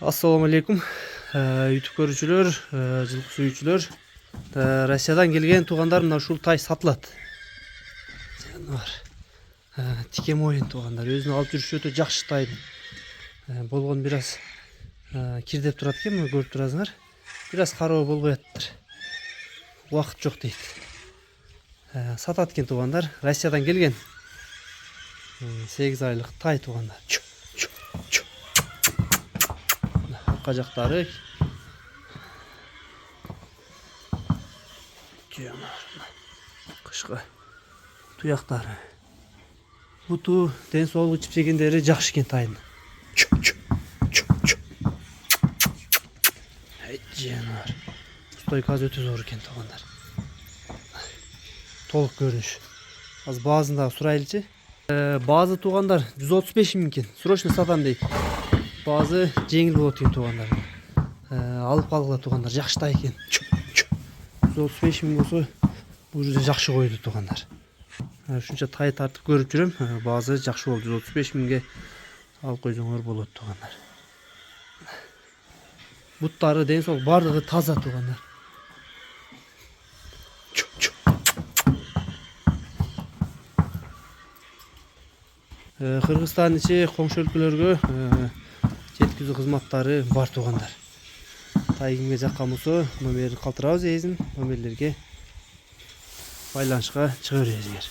Assalamu alaikum. YouTube көрүүчүлөр, жылкы сүйүүчүлөр. Россиядан келген туугандар мына ушул тай сатылат. Жаныбар. Тике моюн туугандар өзүнө алып жүрүшү өтө жакшы тай. Болгон бир аз кирдеп турат экен, мына көрүп турасыңар. Бир аз кароо болбой атыптыр. Убакыт жок дейт. Сатат экен туугандар, Россиядан келген. 8 айлык тай туугандар. Arka jактары кышкы туяктары буту ден соолугу ичип жегендери жакшы экен тайдын. Жанар стойкасы өтө зор экен туугандар. Толук көрүнүш. Азыр баазын дагы сурайлычы. Баазы туугандар 135 000 экен. Срочно сатам дейт. Bazı жеңил болот экен туугандар. Алып калгыла туугандар, жакшы тай экен. 135 000 болсо бул жерде жакшы койду туугандар. Ушунча тай тартып көрүп жүрөм. Баазы жакшы болду. 135 000ге алып койсоңор болот туугандар. Буттары ден соолук бардыгы таза туугандар. Кыргызстан ичи коңшу өлкөлөргө жеткизүү кызматтары бар туугандар. Тай кимге жаккан болсо номерин калтырабыз, номерлерге байланышка чыга бересиңер.